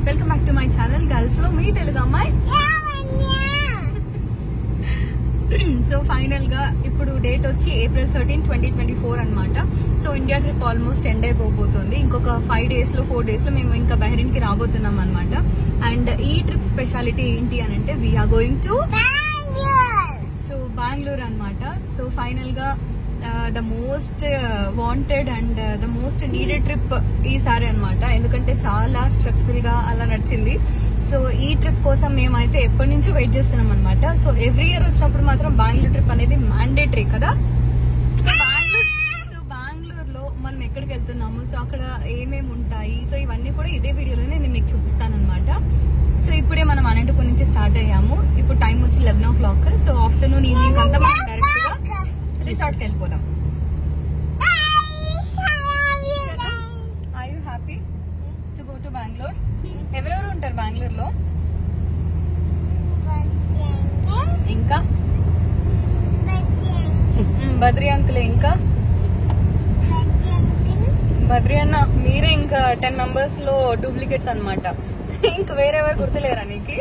Welcome back to my channel Gulf లో మీ తెలుగు అమ్మాయి. So final గా ఇప్పుడు డేట్ వచ్చి April 13, 2024 అనమాట. So India trip almost end అయిపోతుంది. ఇంకొక 4 days లో మేము ఇంకా బహ్రెయిన్ కి రాబోతున్నాం అనమాట. అండ్ ఈ ట్రిప్ స్పెషాలిటీ ఏంటి అని అంటే వీఆర్ గోయింగ్ టు బెంగళూరు అనమాట. సో ఫైనల్ గా the most wanted and the most needed trip ఈసారి అనమాట. ఎందుకంటే చాలా స్ట్రెస్ఫుల్ గా అలా నడిచింది. సో ఈ ట్రిప్ కోసం మేమైతే ఎప్పటి నుంచో వెయిట్ చేస్తున్నాం అనమాట. సో ఎవ్రీ ఇయర్ వచ్చినప్పుడు మాత్రం బెంగళూరు ట్రిప్ అనేది మ్యాండేటరీ కదా. సో బెంగళూరులో మనం ఎక్కడికి వెళ్తున్నాము, సో అక్కడ ఏమేమి ఉంటాయి, సో ఇవన్నీ కూడా ఇదే వీడియోలోనే నేను మీకు చూపిస్తాను అనమాట. సో ఇప్పుడే మనం అనంతపూర్ నుంచి స్టార్ట్ అయ్యాము. ఇప్పుడు టైం వచ్చి 11 o'clock. సో ఆఫ్టర్నూన్ ఈవినింగ్ అంతా మనం డైరెక్ట్ గా రిసార్ట్ కి వెళ్ళిపోదాం. Are you happy to go to Bengaluru? ఎవరెవరు ఉంటారు బెంగళూరులో? ఇంకా బద్రి అంకుల్, ఇంకా బద్రి అన్న, మీరే ఇంకా 10 members లో డూప్లికేట్స్ అనమాట. ఇంక వేరెవరు గుర్తులేరా నీకు?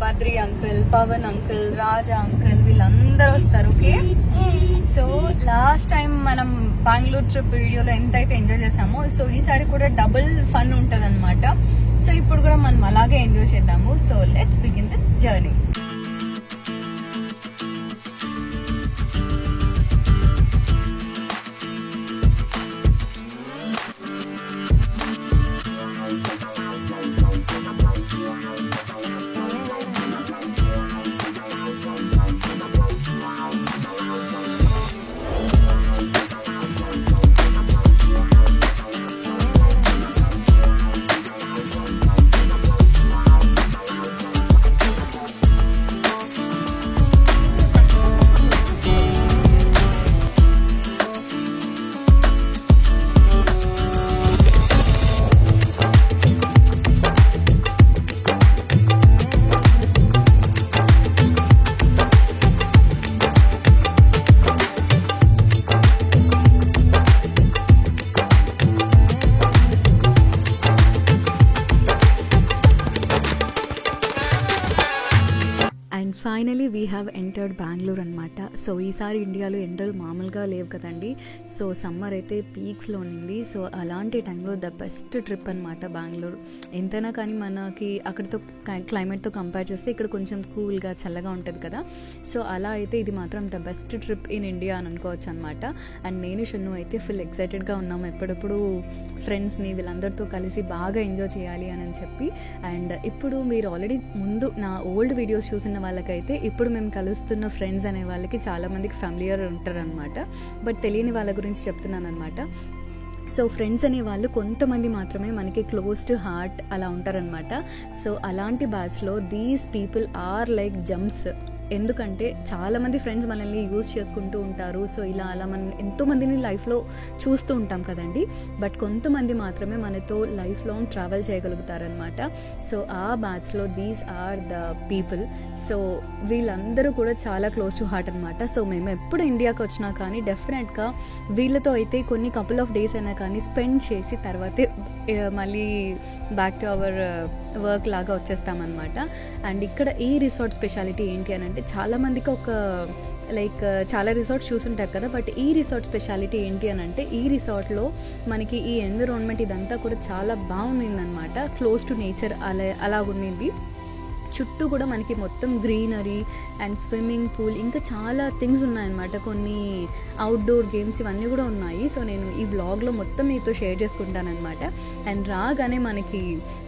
బద్రి అంకుల్, పవన్ అంకుల్, రాజా అంకుల్ వీళ్ళందరూ వస్తారు. ఓకే, సో లాస్ట్ టైం మనం బెంగళూరు ట్రిప్ వీడియోలో ఎంతైతే ఎంజాయ్ చేసామో, సో ఈసారి కూడా డబుల్ ఫన్ ఉంటది అనమాట. సో ఇప్పుడు కూడా మనం అలాగే ఎంజాయ్ చేద్దాము. So let's begin the journey. Finally we have entered Bengaluru అనమాట. సో ఈసారి ఇండియాలో ఎండలు మామూలుగా లేవు కదండి. సో సమ్మర్ అయితే పీక్స్లో ఉంది. సో అలాంటి టైంలో ద బెస్ట్ ట్రిప్ అనమాట బెంగళూరు. ఎంతైనా కానీ మనకి అక్కడితో క్లైమేట్తో కంపేర్ చేస్తే ఇక్కడ కొంచెం కూల్గా చల్లగా ఉంటుంది కదా. సో అలా అయితే ఇది మాత్రం the best trip in India అని అనుకోవచ్చు అనమాట. అండ్ నేను షన్ను అయితే ఫుల్ ఎక్సైటెడ్గా ఉన్నాము ఎప్పుడప్పుడు ఫ్రెండ్స్ని వీళ్ళందరితో కలిసి బాగా ఎంజాయ్ చేయాలి అని చెప్పి. అండ్ ఇప్పుడు మీరు ఆల్రెడీ ముందు నా ఓల్డ్ వీడియోస్ చూసిన వాళ్ళకైతే ఇప్పుడు మేము కలుస్తున్న ఫ్రెండ్స్ అనే వాళ్ళకి చాలా మందికి ఫ్యామిలియర్ ఉంటారనమాట. బట్ తెలియని వాళ్ళ గురించి చెప్తున్నాను అనమాట. సో ఫ్రెండ్స్ అనే వాళ్ళు కొంతమంది మాత్రమే మనకి క్లోజ్ టు హార్ట్ అలా ఉంటారనమాట. సో అలాంటి బ్యాచ్లో దీస్ పీపుల్ ఆర్ లైక్ జమ్స్. ఎందుకంటే చాలామంది ఫ్రెండ్స్ మనల్ని యూజ్ చేసుకుంటూ ఉంటారు. సో ఇలా అలా మనం ఎంతోమందిని లైఫ్లో చూస్తూ ఉంటాం కదండి. బట్ కొంతమంది మాత్రమే మనతో లైఫ్ లాంగ్ ట్రావెల్ చేయగలుగుతారనమాట. సో ఆ బ్యాచ్లో these are the people. So వీళ్ళందరూ కూడా చాలా క్లోజ్ టు హార్ట్ అనమాట. సో మేము ఎప్పుడు ఇండియాకి వచ్చినా కానీ డెఫినెట్గా వీళ్ళతో అయితే కొన్ని కపుల్ ఆఫ్ డేస్ అయినా కానీ స్పెండ్ చేసి తర్వాతే మళ్ళీ బ్యాక్ టు అవర్ వర్క్ లాగా వచ్చేస్తామన్నమాట. అండ్ ఇక్కడ ఈ రిసార్ట్ స్పెషాలిటీ ఏంటి అని అంటే, చాలామందికి ఒక లైక్ చాలా రిసార్ట్స్ చూసుంటారు కదా. బట్ ఈ రిసార్ట్ స్పెషాలిటీ ఏంటి అని అంటే, ఈ రిసార్ట్లో మనకి ఈ ఎన్విరాన్మెంట్ ఇదంతా కూడా చాలా బాగుండిందనమాట. క్లోజ్ టు నేచర్ అలాగుండింది. చుట్టూ కూడా మనకి మొత్తం గ్రీనరీ అండ్ స్విమ్మింగ్ పూల్ ఇంకా చాలా థింగ్స్ ఉన్నాయన్నమాట. కొన్ని అవుట్డోర్ గేమ్స్ ఇవన్నీ కూడా ఉన్నాయి. సో నేను ఈ వ్లాగ్లో మొత్తం మీతో షేర్ చేసుకుంటానమాట. అండ్ రాగానే మనకి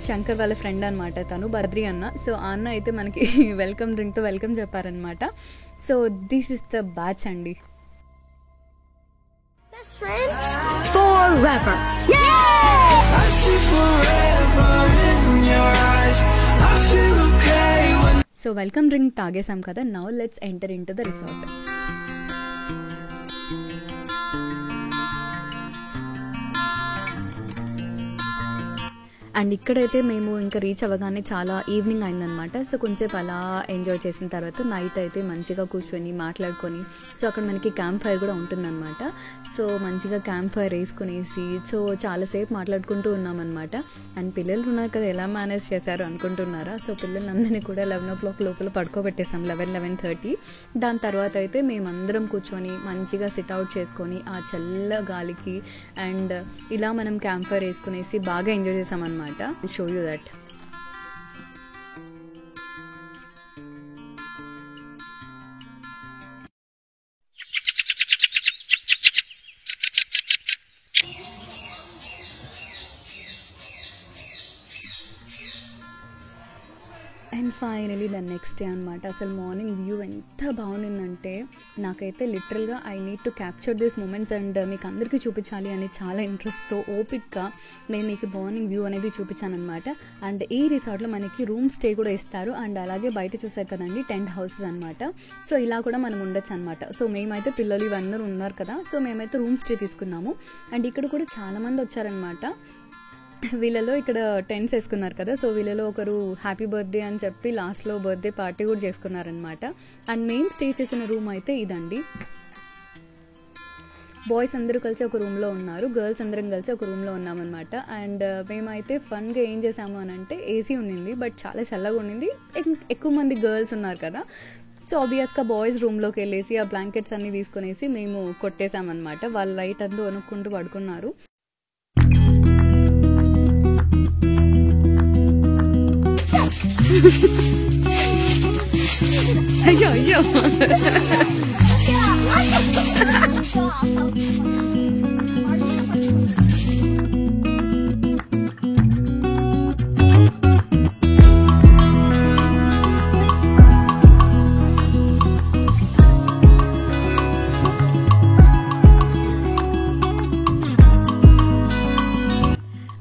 శంకర్ వాళ్ళ ఫ్రెండ్ అనమాట, తను బద్రి అన్న. సో ఆ అన్న అయితే మనకి వెల్కమ్ డ్రింక్తో వెల్కమ్ చెప్పారనమాట. So this is the batch అండి. Forever. Yeah! I see forever in your eyes. I feel okay when. So welcome drink తాగేసాం కదా. Now let's enter in to the resort. And ఇక్కడైతే మేము ఇంకా రీచ్ అవ్వగానే చాలా evening అయిందనమాట. సో కొంచెంసేపు అలా ఎంజాయ్ చేసిన తర్వాత నైట్ అయితే మంచిగా కూర్చొని మాట్లాడుకొని, సో అక్కడ మనకి క్యాంప్ ఫైర్ కూడా ఉంటుందన్నమాట. సో మంచిగా క్యాంప్ ఫైర్ వేసుకునేసి సో చాలాసేపు మాట్లాడుకుంటూ ఉన్నామన్నమాట. అండ్ పిల్లలు ఉన్నారు కదా, ఎలా మేనేజ్ చేశారు అనుకుంటున్నారా? సో పిల్లలందరినీ కూడా 11 o'clock లోపల పడుకోబెట్టేసాం, 11:30. దాని తర్వాత అయితే మేమందరం కూర్చొని మంచిగా సిట్అవుట్ చేసుకొని ఆ చల్ల గాలికి అండ్ ఇలా మనం క్యాంప్ ఫైర్ వేసుకునేసి బాగా ఎంజాయ్ చేసామన్నమాట. Show you that. And finally the next day అనమాట. అసలు మార్నింగ్ వ్యూ ఎంత బాగుండిందంటే నాకైతే లిటరల్గా I need to capture this moments and మీకు అందరికీ చూపించాలి అని చాలా ఇంట్రెస్ట్తో ఓపిక్గా నేను మీకు మార్నింగ్ వ్యూ అనేది చూపించాను అనమాట. అండ్ ఈ రిసార్ట్లో మనకి రూమ్ స్టే కూడా ఇస్తారు. అండ్ అలాగే బయట చూసారు కదండి టెంట్ హౌసెస్ అనమాట. సో ఇలా కూడా మనం ఉండొచ్చు అనమాట. సో మేమైతే పిల్లలు ఇవన్నీ ఉన్నారు కదా, సో మేమైతే రూమ్ స్టే తీసుకున్నాము. అండ్ ఇక్కడ కూడా చాలామంది వచ్చారనమాట. వీళ్ళలో ఇక్కడ టెంట్స్ వేసుకున్నారు కదా, సో వీళ్ళలో ఒకరు హ్యాపీ బర్త్డే అని చెప్పి లాస్ట్లో బర్త్డే పార్టీ కూడా చేసుకున్నారనమాట. అండ్ మేము స్టే చేసిన రూమ్ అయితే ఇదండి. బాయ్స్ అందరూ కలిసి ఒక రూమ్లో ఉన్నారు, గర్ల్స్ అందరం కలిసి ఒక రూమ్లో ఉన్నామన్నమాట. అండ్ మేమైతే ఫన్గా ఏం చేసాము అని అంటే ఏసీ ఉండింది, బట్ చాలా చల్లగా ఉండింది. ఎక్కువ మంది గర్ల్స్ ఉన్నారు కదా, సో ఆబ్వియస్గా బాయ్స్ రూమ్లోకి వెళ్ళేసి ఆ బ్లాంకెట్స్ అన్నీ తీసుకునేసి మేము కొట్టేసామన్నమాట. వాళ్ళు లైట్ అంతా వణుక్కుంటూ పడుకున్నారు. అయ్యో అయ్యో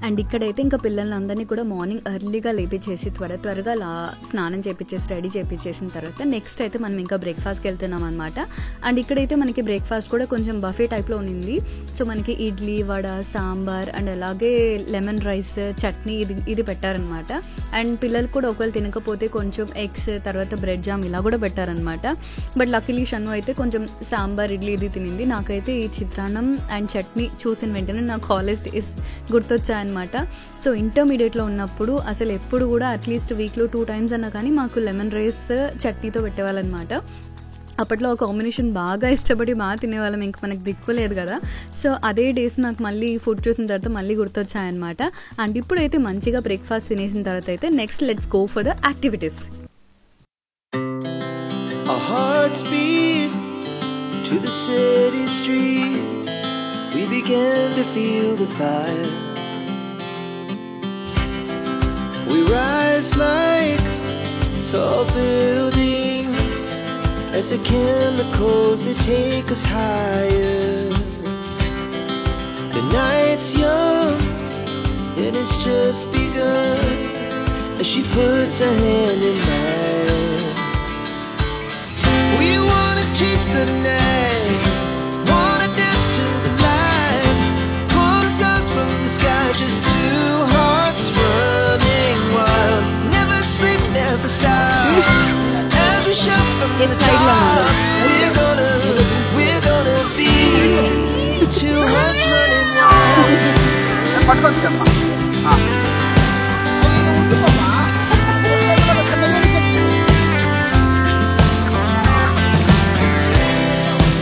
అండ్ ఇక్కడైతే ఇంకా పిల్లలందరినీ కూడా మార్నింగ్ ఎర్లీగా లేపించేసి త్వరగా స్నానం చేపించేసి రెడీ చేపించేసిన తర్వాత నెక్స్ట్ అయితే మనం ఇంకా బ్రేక్ఫాస్ట్కి వెళ్తున్నాం అనమాట. అండ్ ఇక్కడైతే మనకి బ్రేక్ఫాస్ట్ కూడా కొంచెం బఫే టైప్లో ఉంది. సో మనకి ఇడ్లీ, వడ, సాంబార్ అండ్ అలాగే లెమన్ రైస్, చట్నీ ఇది పెట్టారనమాట. అండ్ పిల్లలు కూడా ఒకవేళ తినకపోతే కొంచెం ఎగ్స్, తర్వాత బ్రెడ్ జామ్ ఇలా కూడా పెట్టారనమాట. బట్ లక్కీలీ షన్ను అయితే కొంచెం సాంబార్, ఇడ్లీ ఇది తినింది. నాకైతే ఈ చిత్రాన్నం అండ్ చట్నీ చూసిన వెంటనే నా కాలేజ్ డేస్ గుర్తొచ్చాయన్నమాట. సో ఇంటర్మీడియట్లో ఉన్నప్పుడు అసలు ఎప్పుడు కూడా అట్లీస్ట్ వీక్లో 2 times అన్నా కానీ మాకు లెమన్ రైస్ చట్నీతో పెట్టేవాళ్ళనమాట. అప్పట్లో ఆ కాంబినేషన్ బాగా ఇష్టపడి బాగా తినేవాళ్ళం, ఇంక మనకు దిక్కులేదు కదా. సో అదే డేస్ నాకు మళ్ళీ ఫుడ్ చూసిన తర్వాత మళ్ళీ గుర్తొచ్చాయన్నమాట. అండ్ ఇప్పుడైతే మంచిగా బ్రేక్ఫాస్ట్ తినేసిన తర్వాత అయితే next let's go for the activities. Our hearts beat to the city streets. We began to feel the fire. We rise like tall buildings as the chemicals that take us higher. The night's young and it's just begun as she puts her hand in mine. We wanna chase the night, wanna dance to the light, pull stars from the sky, just two hearts running wild. Never sleep, never stop. As we shout from the top, we're gonna be two hearts running wild.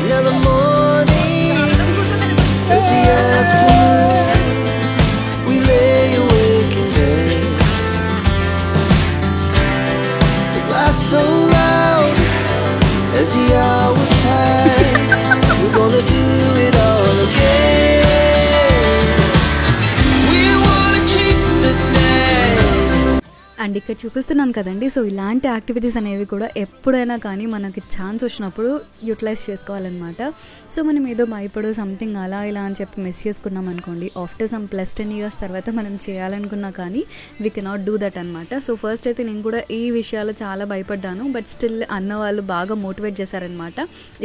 Now the morning as the afternoon, we lay awake in bed. The laughs so loud as the hours pass. We're gonna do it all again. We wanna chase the night. And ఇక్కడ చూపిస్తున్నాను కదండి. So ఇలాంటి activities అనేవి కూడా ఎప్పుడైనా కానీ మనకి chance వచ్చినప్పుడు యూటిలైజ్ చేసుకోవాలన్నమాట. సో మనం ఏదో భయపడో సంథింగ్ అలా ఇలా అని చెప్పి మిస్ చేసుకున్నాం అనుకోండి, ఆఫ్టర్ సమ్ +10 years తర్వాత మనం చేయాలనుకున్నా కానీ వీ కెనాట్ డూ దట్ అనమాట. సో ఫస్ట్ అయితే నేను కూడా ఈ విషయాలు చాలా భయపడ్డాను, బట్ స్టిల్ అన్న వాళ్ళు బాగా మోటివేట్ చేశారనమాట.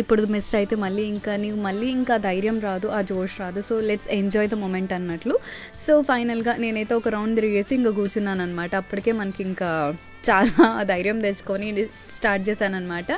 ఇప్పుడు మిస్ అయితే మళ్ళీ ఇంకా ధైర్యం రాదు, ఆ జోష్ రాదు, so let's enjoy the moment అన్నట్లు. సో ఫైనల్గా నేనైతే ఒక రౌండ్ తిరిగేసి ఇంకా కూర్చున్నాను అనమాట. అప్పటికే మనకి ఇంకా చాలా ధైర్యం తెచ్చుకొని స్టార్ట్ చేశాను అనమాట.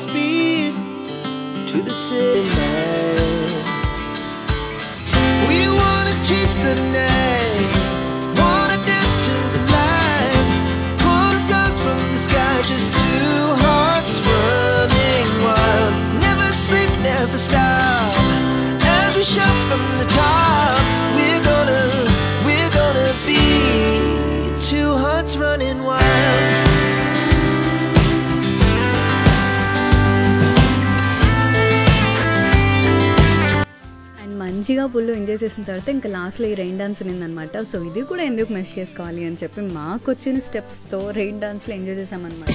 Speed to the city night. We wanna chase the night, wanna dance to the light, pull stars from the sky, just two hearts running wild. Never sleep, never stop, as we shout from the top. We're gonna be two hearts running wild. మంచిగా full enjoy చేసిన తర్వాత ఇంకా లాస్ట్లో ఈ rain dance ఉన్నదనమాట. So ఇది కూడా ఎందుకు miss చేసుకోవాలి అని చెప్పి మాకు వచ్చిన స్టెప్స్తో రెయిన్ డాన్స్లో ఎంజాయ్ చేసామన్నమాట.